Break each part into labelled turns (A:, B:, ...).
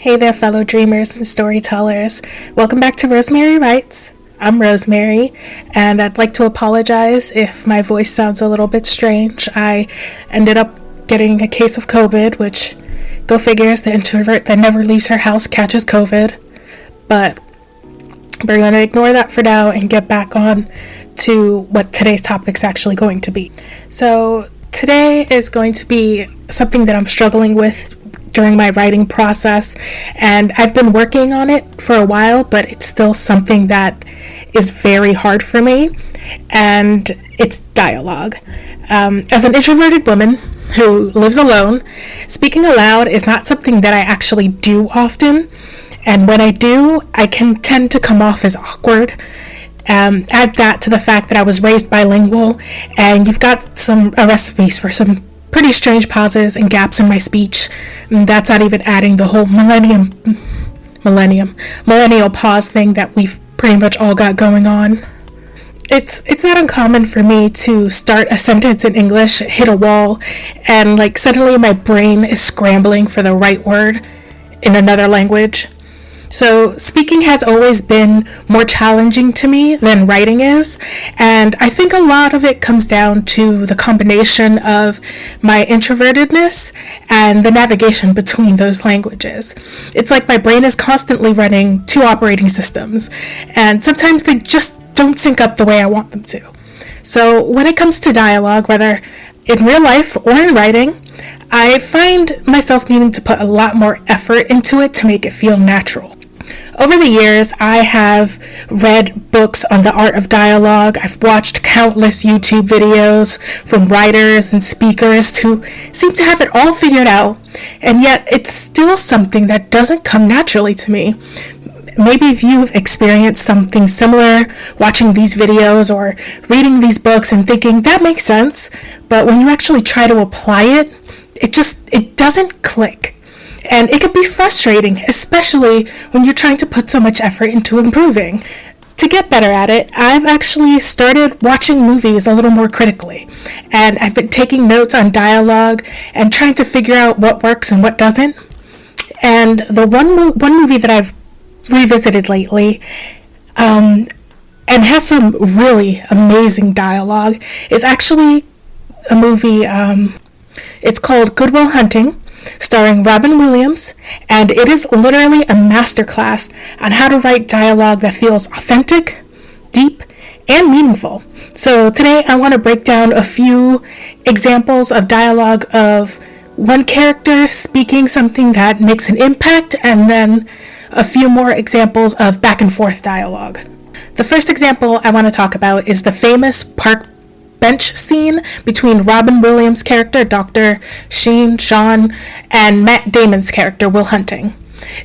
A: Hey there, fellow dreamers and storytellers. Welcome back to Rosemary Writes. I'm Rosemary, and I'd like to apologize if my voice sounds a little bit strange. I ended up getting a case of COVID, which, go figures, the introvert that never leaves her house catches COVID. But we're going to ignore that for now and get back on to what today's topic's actually going to be. So today is going to be something that I'm struggling with during my writing process, and I've been working on it for a while, but it's still something that is very hard for me, and it's dialogue. As an introverted woman who lives alone, speaking aloud is not something that I actually do often, and when I do, I can tend to come off as awkward. Add that to the fact that I was raised bilingual, and you've got some recipes for some pretty strange pauses and gaps in my speech. And that's not even adding the whole millennial pause thing that we've pretty much all got going on. It's not uncommon for me to start a sentence in English, hit a wall, and suddenly my brain is scrambling for the right word in another language. So speaking has always been more challenging to me than writing is, and I think a lot of it comes down to the combination of my introvertedness and the navigation between those languages. It's like my brain is constantly running two operating systems, and sometimes they just don't sync up the way I want them to. So when it comes to dialogue, whether in real life or in writing, I find myself needing to put a lot more effort into it to make it feel natural. Over the years, I have read books on the art of dialogue. I've watched countless YouTube videos from writers and speakers who seem to have it all figured out, and yet it's still something that doesn't come naturally to me. Maybe if you've experienced something similar, watching these videos or reading these books and thinking, that makes sense, but when you actually try to apply it, it doesn't click. And it can be frustrating, especially when you're trying to put so much effort into improving. To get better at it, I've actually started watching movies a little more critically, and I've been taking notes on dialogue and trying to figure out what works and what doesn't. And the one movie that I've revisited lately, and has some really amazing dialogue, is actually a movie. It's called Good Will Hunting, starring Robin Williams, and it is literally a masterclass on how to write dialogue that feels authentic, deep, and meaningful. So today I want to break down a few examples of dialogue of one character speaking something that makes an impact, and then a few more examples of back and forth dialogue. The first example I want to talk about is the famous park bench scene between Robin Williams' character, Dr. Sean, and Matt Damon's character, Will Hunting.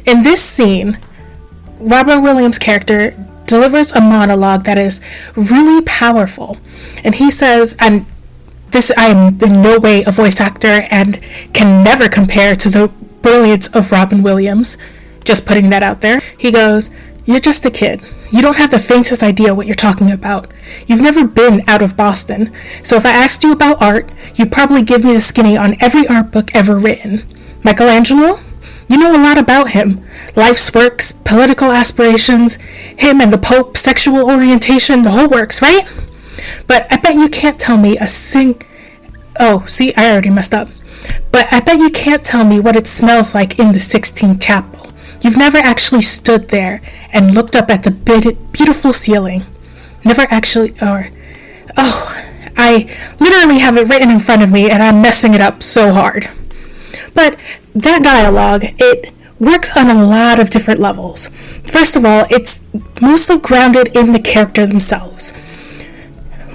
A: In this scene, Robin Williams' character delivers a monologue that is really powerful. And he says, and this, I am in no way a voice actor and can never compare to the brilliance of Robin Williams, just putting that out there. He goes, "You're just a kid. You don't have the faintest idea what you're talking about. You've never been out of Boston. So if I asked you about art, you'd probably give me the skinny on every art book ever written. Michelangelo? You know a lot about him. Life's works, political aspirations, him and the Pope, sexual orientation, the whole works, right? But I bet you can't tell me Oh, see, I already messed up. But I bet you can't tell me what it smells like in the Sistine Chapel. You've never actually stood there and looked up at the beautiful ceiling. Never actually, I literally have it written in front of me and I'm messing it up so hard." But that dialogue, it works on a lot of different levels. First of all, it's mostly grounded in the character themselves.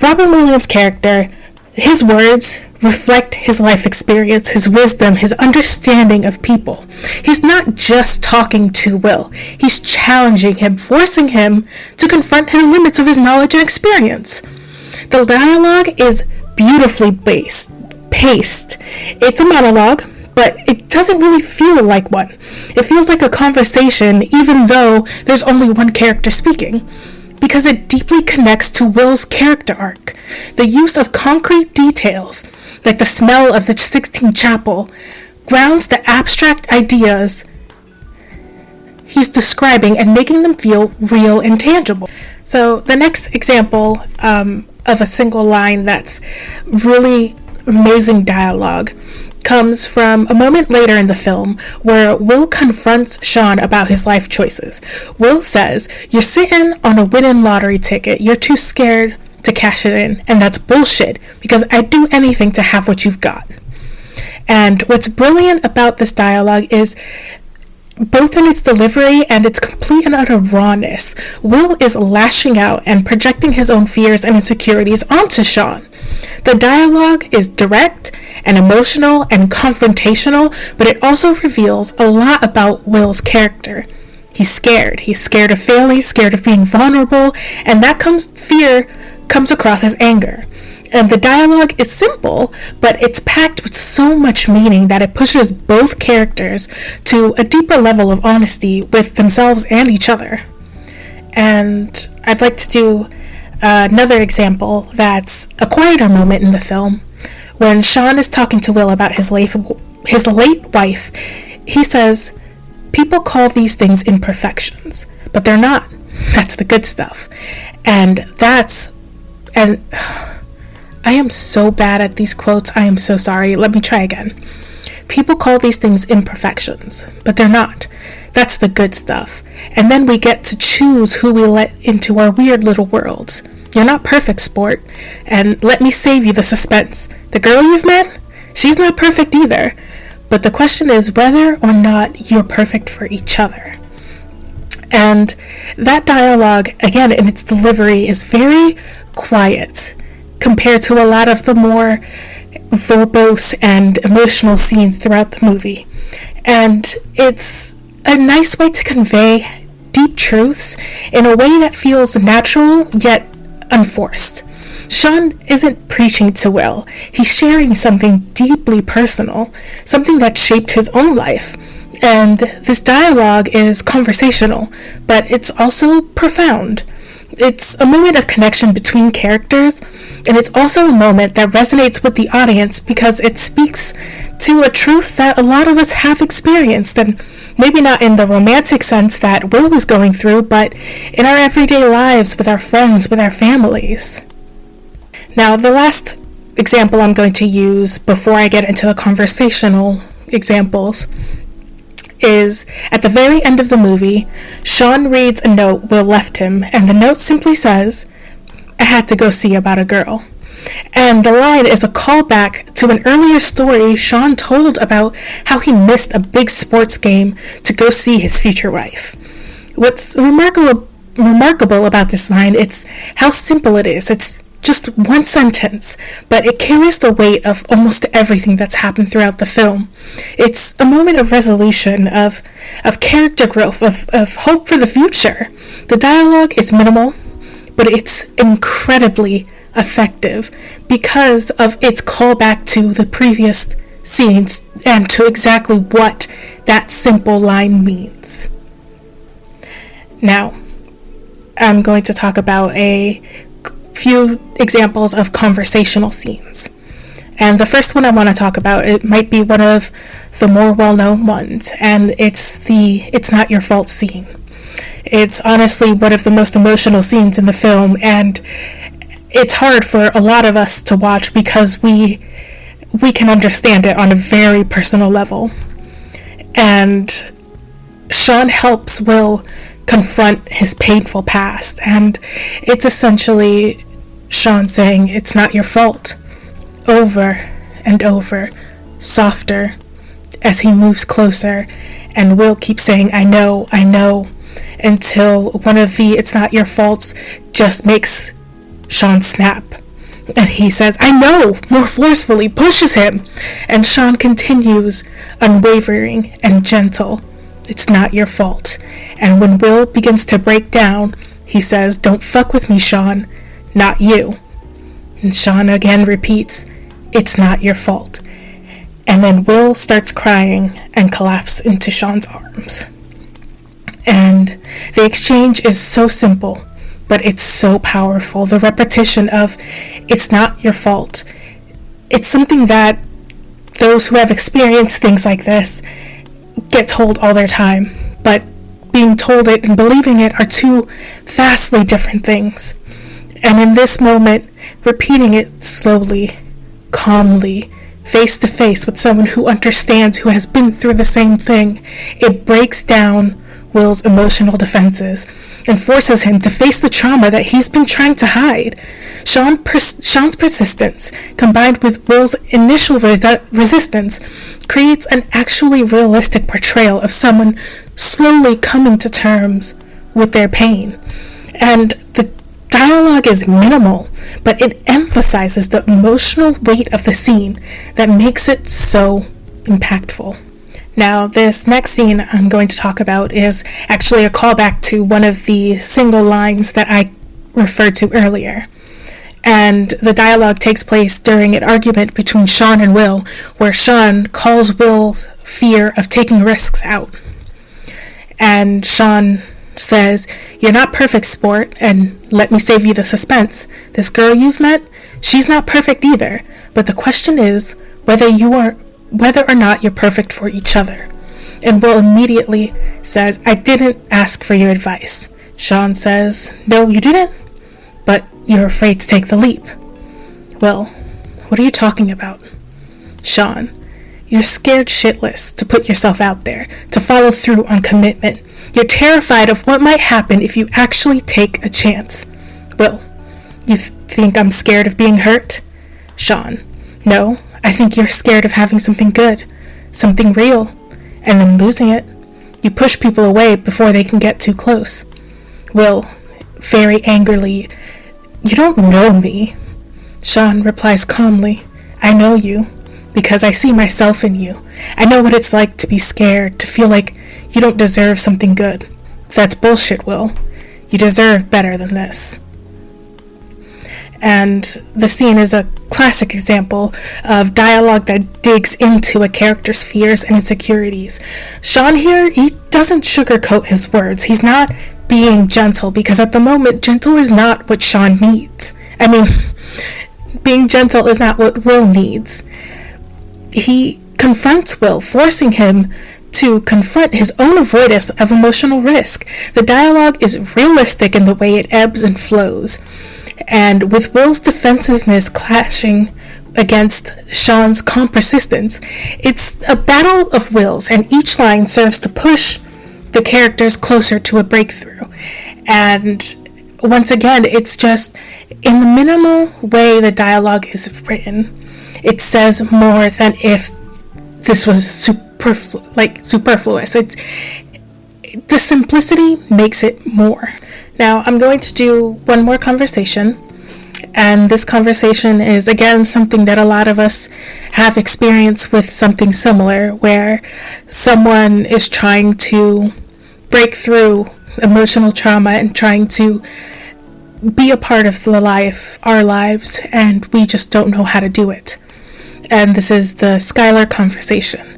A: Robin Williams' character, his words reflect his life experience, his wisdom, his understanding of people. He's not just talking to Will. He's challenging him, forcing him to confront the limits of his knowledge and experience. The dialogue is beautifully paced. It's a monologue, but it doesn't really feel like one. It feels like a conversation, even though there's only one character speaking, because it deeply connects to Will's character arc. The use of concrete details, like the smell of the Sistine Chapel, grounds the abstract ideas he's describing and making them feel real and tangible. So the next example of a single line that's really amazing dialogue comes from a moment later in the film where Will confronts Sean about his life choices. Will says, "You're sitting on a winning lottery ticket. You're too scared to cash it in, and that's bullshit because I'd do anything to have what you've got." And what's brilliant about this dialogue is both in its delivery and its complete and utter rawness. Will is lashing out and projecting his own fears and insecurities onto Sean. The dialogue is direct and emotional and confrontational, but it also reveals a lot about Will's character. He's scared. He's scared of failing, scared of being vulnerable, and fear comes across as anger. And the dialogue is simple, but it's packed with so much meaning that it pushes both characters to a deeper level of honesty with themselves and each other. And I'd like to do another example that's a quieter moment in the film. When Sean is talking to Will about his late wife, he says, "People call these things imperfections, but they're not. That's the good stuff." And I am so bad at these quotes. I am so sorry. Let me try again. People call these things imperfections, but they're not. That's the good stuff. And then we get to choose who we let into our weird little worlds. You're not perfect, sport. And let me save you the suspense. The girl you've met? She's not perfect either. But the question is whether or not you're perfect for each other. And that dialogue, again, in its delivery, is very quiet compared to a lot of the more verbose and emotional scenes throughout the movie. And it's a nice way to convey deep truths in a way that feels natural yet unforced. Sean isn't preaching to Will. He's sharing something deeply personal, something that shaped his own life. And this dialogue is conversational, but it's also profound. It's a moment of connection between characters, and it's also a moment that resonates with the audience because it speaks to a truth that a lot of us have experienced, and maybe not in the romantic sense that Will was going through, but in our everyday lives with our friends, with our families. Now, the last example I'm going to use before I get into the conversational examples is at the very end of the movie, Sean reads a note Will left him, and the note simply says, "I had to go see about a girl." And the line is a callback to an earlier story Sean told about how he missed a big sports game to go see his future wife. What's remarkable about this line, it's how simple it is. It's just one sentence, but it carries the weight of almost everything that's happened throughout the film. It's a moment of resolution, of character growth, of hope for the future. The dialogue is minimal, but it's incredibly effective because of its callback to the previous scenes and to exactly what that simple line means. Now, I'm going to talk about a few examples of conversational scenes. And the first one I want to talk about, it might be one of the more well-known ones, and it's the "It's Not Your Fault" scene. It's honestly one of the most emotional scenes in the film, and it's hard for a lot of us to watch because we can understand it on a very personal level. And Sean helps Will confront his painful past, and it's essentially Sean saying, "It's not your fault," over and over, softer, as he moves closer, and Will keeps saying, I know, until one of the "it's not your faults" just makes Sean snap. And he says, "I know," more forcefully, pushes him, and Sean continues, unwavering and gentle, "It's not your fault." And when Will begins to break down, he says, "Don't fuck with me, Sean, not you." And Sean again repeats, "It's not your fault." And then Will starts crying and collapses into Sean's arms. And the exchange is so simple, but it's so powerful. The repetition of "it's not your fault." It's something that those who have experienced things like this get told all their time, but being told it and believing it are two vastly different things. And in this moment, repeating it slowly, calmly, face to face with someone who understands, who has been through the same thing, it breaks down Will's emotional defenses and forces him to face the trauma that he's been trying to hide. Sean's persistence, combined with Will's initial resistance, creates an actually realistic portrayal of someone slowly coming to terms with their pain. And the dialogue is minimal, but it emphasizes the emotional weight of the scene that makes it so impactful. Now, this next scene I'm going to talk about is actually a callback to one of the single lines that I referred to earlier. And the dialogue takes place during an argument between Sean and Will, where Sean calls Will's fear of taking risks out. And Sean says, "You're not perfect, sport, and let me save you the suspense. This girl you've met, she's not perfect either, but the question is whether or not you're perfect for each other." And Will immediately says, "I didn't ask for your advice." Sean says, "No, you didn't, but you're afraid to take the leap." Will, what are you talking about? Sean, you're scared shitless to put yourself out there, to follow through on commitment. You're terrified of what might happen if you actually take a chance. Will, you think I'm scared of being hurt? Sean, no, I think you're scared of having something good, something real, and then losing it. You push people away before they can get too close. Will, very angrily, you don't know me. Sean replies calmly, I know you, because I see myself in you. I know what it's like to be scared, to feel like you don't deserve something good. That's bullshit, Will. You deserve better than this. And the scene is a classic example of dialogue that digs into a character's fears and insecurities. Sean here, he doesn't sugarcoat his words. He's not being gentle, because at the moment, gentle is not what Sean needs. I mean, being gentle is not what Will needs. He confronts Will, forcing him to confront his own avoidance of emotional risk. The dialogue is realistic in the way it ebbs and flows, and with Will's defensiveness clashing against Sean's calm persistence, it's a battle of wills, and each line serves to push the characters closer to a breakthrough. And once again, it's just, in the minimal way the dialogue is written, it says more than if this was superfluous. The simplicity makes it more. Now, I'm going to do one more conversation, and this conversation is, again, something that a lot of us have experienced with something similar, where someone is trying to break through emotional trauma and trying to be a part of our lives, and we just don't know how to do it. And this is the Skylar conversation.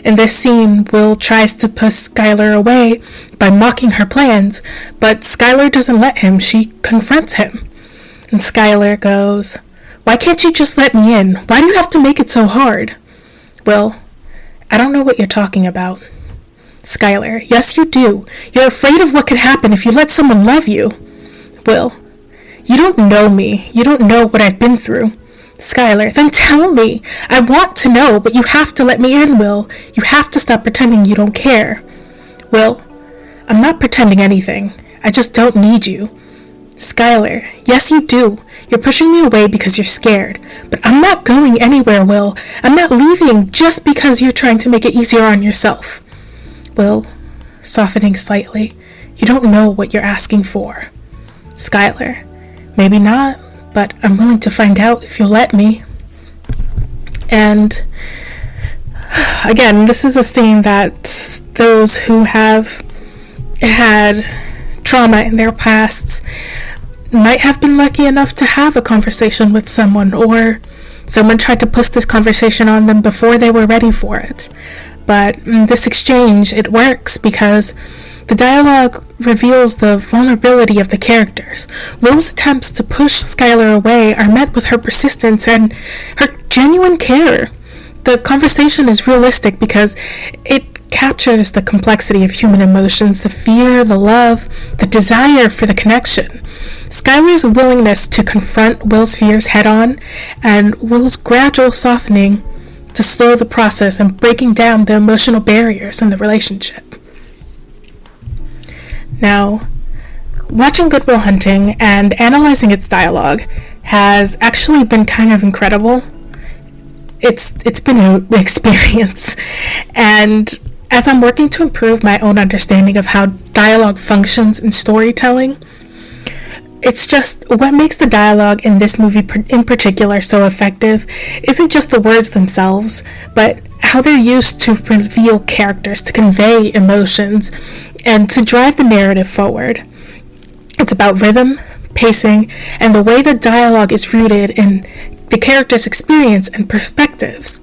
A: In this scene, Will tries to push Skylar away by mocking her plans, but Skylar doesn't let him. She confronts him. And Skylar goes, "Why can't you just let me in? Why do you have to make it so hard?" Will, I don't know what you're talking about. Skylar, yes you do. You're afraid of what could happen if you let someone love you. Will, you don't know me. You don't know what I've been through. Skylar, then tell me. I want to know, but you have to let me in, Will. You have to stop pretending you don't care. Will, I'm not pretending anything. I just don't need you. Skylar, yes you do. You're pushing me away because you're scared. But I'm not going anywhere, Will. I'm not leaving just because you're trying to make it easier on yourself. Will, softening slightly, you don't know what you're asking for. Skylar, maybe not, but I'm willing to find out if you'll let me. And again, this is a scene that those who have had trauma in their pasts might have been lucky enough to have a conversation with someone, or someone tried to push this conversation on them before they were ready for it. But in this exchange, it works because the dialogue reveals the vulnerability of the characters. Will's attempts to push Skylar away are met with her persistence and her genuine care. The conversation is realistic because it captures the complexity of human emotions, the fear, the love, the desire for the connection. Skylar's willingness to confront Will's fears head on, and Will's gradual softening to slow the process and breaking down the emotional barriers in the relationship. Now, watching Good Will Hunting and analyzing its dialogue has actually been kind of incredible. It's been an experience, and as I'm working to improve my own understanding of how dialogue functions in storytelling, it's just what makes the dialogue in this movie in particular so effective isn't just the words themselves, but how they're used to reveal characters, to convey emotions, and to drive the narrative forward. It's about rhythm, pacing, and the way the dialogue is rooted in the character's experience and perspectives.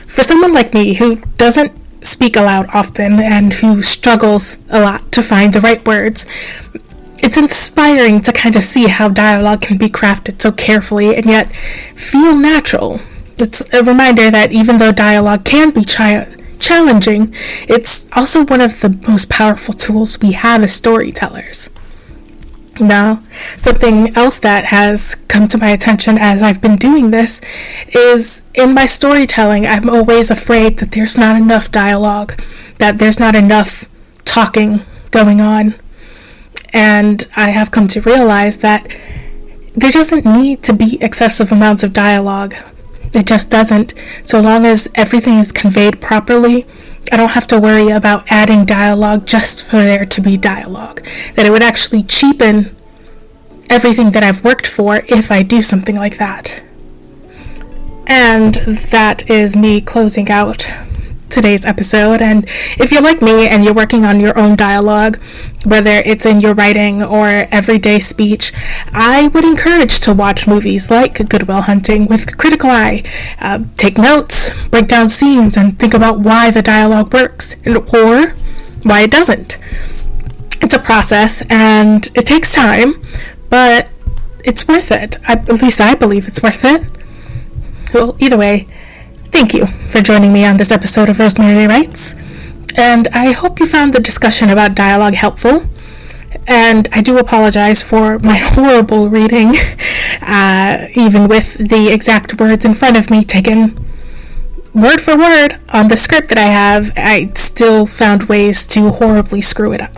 A: For someone like me who doesn't speak aloud often and who struggles a lot to find the right words, it's inspiring to kind of see how dialogue can be crafted so carefully and yet feel natural. It's a reminder that even though dialogue can be challenging, it's also one of the most powerful tools we have as storytellers. Now, something else that has come to my attention as I've been doing this is in my storytelling, I'm always afraid that there's not enough dialogue, that there's not enough talking going on. And I have come to realize that there doesn't need to be excessive amounts of dialogue. It just doesn't. So long as everything is conveyed properly, I don't have to worry about adding dialogue just for there to be dialogue. That it would actually cheapen everything that I've worked for if I do something like that. And that is me closing out today's episode. And if you're like me and you're working on your own dialogue, whether it's in your writing or everyday speech, I would encourage to watch movies like Good Will Hunting with a critical eye. Take notes, break down scenes, and think about why the dialogue works or why it doesn't. It's a process and it takes time, but it's worth it. At least I believe it's worth it. Well, either way, thank you for joining me on this episode of Rosemary Writes, and I hope you found the discussion about dialogue helpful. And I do apologize for my horrible reading, even with the exact words in front of me taken word for word on the script that I have. I still found ways to horribly screw it up.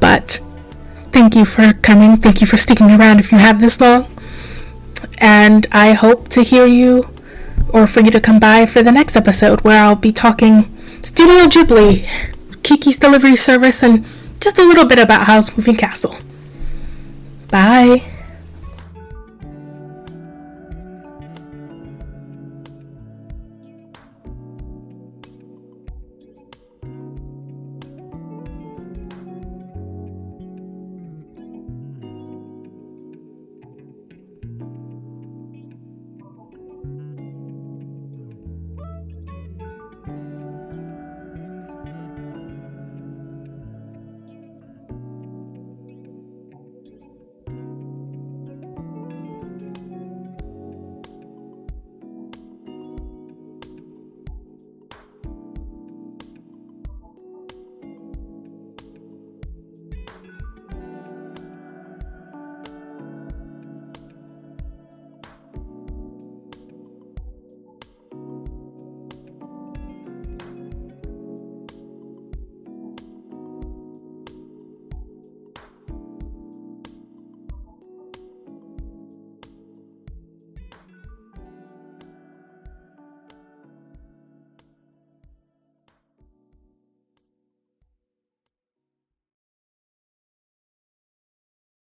A: But thank you for coming. Thank you for sticking around if you have this long. And I hope to hear you, or for you to come by for the next episode where I'll be talking Studio Ghibli, Kiki's Delivery Service, and just a little bit about Howl's Moving Castle. Bye.